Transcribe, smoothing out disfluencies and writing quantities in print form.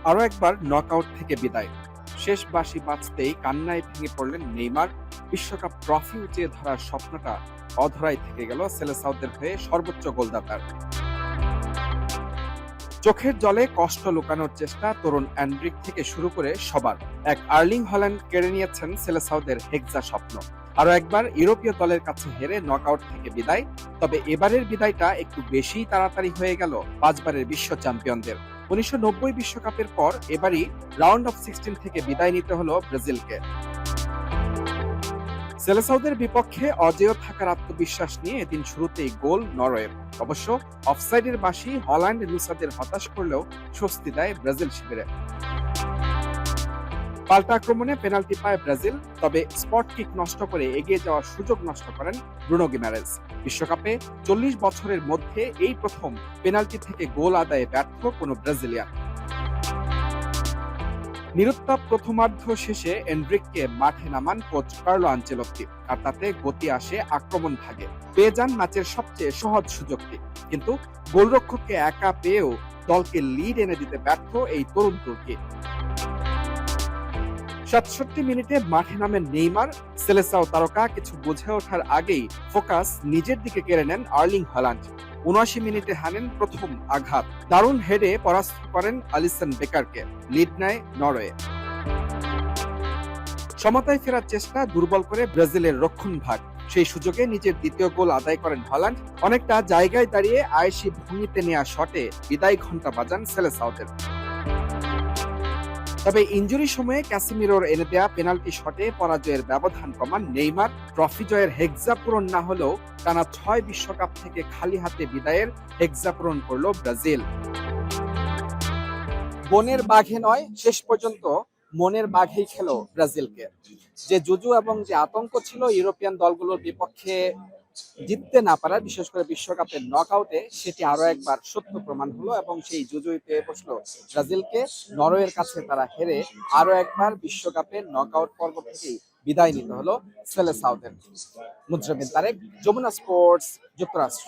আরও একবার নকআউট থেকে বিদায়। শেষ বাঁশি বাজতেই কান্নায় ভেঙে পড়লেন নেইমার। বিশ্বকাপ ট্রফি উঁচিয়ে ধরার স্বপ্নটা অধরাই থেকে গেল সেলেসাওদের হয়ে সর্বোচ্চ গোলদাতার। চোখের জলে কষ্ট লুকানোর চেষ্টা তরুণ অ্যান্ড্রিক থেকে শুরু করে সবার। এক আর্লিং হল্যান্ড কেড়ে নিয়েছেন সেলেসাওদের হেক্সা স্বপ্ন। আরও একবার ইউরোপীয় দলের কাছে হেরে নকআউট থেকে বিদায়। তবে এবারের বিদায়টা একটু বেশিই তাড়াতাড়ি হয়ে গেল পাঁচবারের বিশ্ব চ্যাম্পিয়নদের। ১৯৯০ বিশ্বকাপের পর এবারই রাউন্ড অফ 16 থেকে বিদায় নিতে হলো ব্রাজিলকে। সেলেসাওদের বিপক্ষে অজেয় থাকার আত্মবিশ্বাস নিয়ে এদিন শুরুতেই গোল নরওয়ের। অবশ্য অফসাইডের বাঁশি হল্যান্ড লুসাদের হতাশ করলেও স্বস্তি দেয় ব্রাজিল শিবিরে। পাল্টা আক্রমণে পেনাল্টি পায় ব্রাজিল, তবে স্পট কিক নষ্ট করে এগিয়ে যাওয়ার সুযোগ নষ্ট করেন ব্রুনো গিমারেজ। বিশ্বকাপে ৪০ বছরের মধ্যে এই প্রথম পেনাল্টি থেকে গোল আদায়ে ব্যর্থ কোনো ব্রাজিলিয়ান। নিরুত্তাপ প্রথমার্ধ শেষে এন্ড্রিককে মাঠে নামান কোচ কার্লো আনচেলত্তি, আর তাতে গতি আসে আক্রমণ ভাগে। পেয়ে যান ম্যাচের সবচেয়ে সহজ সুযোগটি, কিন্তু গোলরক্ষককে একা পেয়েও দলকে লিড এনে দিতে ব্যর্থ এই তরুণ তুর্কি। ৬৭ মিনিটে মাঠে নামেন নেইমার। সেলেসাও তারকা কিছু বুঝে ওঠার আগেই ফোকাস নিজের দিকে কেড়ে নেন আর্লিং হল্যান্ড। ৭৯ মিনিটে হানেন প্রথম আঘাত। দারুণ হেডে পরাস্ত করেন আলিসন বেকারকে। লিড নেয় নরওয়ে। সমতায় ফেরার চেষ্টা দুর্বল করে ব্রাজিলের রক্ষণভাগ। সেই সুযোগে নিজের দ্বিতীয় গোল আদায় করেন হল্যান্ড। অনেকটা জায়গায় দাঁড়িয়ে আয়েশি ভঙ্গিতে নেওয়া শটে বিদায় ঘণ্টা বাজান সেলেসাওদের। তবে ইনজুরি সময়ে ক্যাসিমিরোর এনে দেয়া পেনাল্টি শটে পরাজয়ের ব্যবধান কমান নেইমার। ট্রফি জয়ের হেক্সা পূরণ না হলেও টানা ৬ বিশ্বকাপ থেকে খালি হাতে বিদায়ের হেক্সা পূরণ করল ব্রাজিল। বনের বাঘে নয়, শেষ পর্যন্ত মনের বাঘেই খেলো ব্রাজিলকে। যে জুজু এবং যে আতঙ্ক ছিল ইউরোপিয়ান দলগুলোর বিপক্ষে জিততে না পারার, বিশেষ করে বিশ্বকাপের নকআউটে, সেটি আরো একবার সত্য প্রমাণ হলো এবং সেই জুজুই পেয়ে বসলো ব্রাজিলকে। নরওয়ের কাছে তারা হেরে আরো একবার বিশ্বকাপের নকআউট পর্ব থেকেই বিদায় নিতে হলো সেলেসাওদের। মুজরাবিন তারেক, যমুনা স্পোর্টস, যুক্তরাষ্ট্র।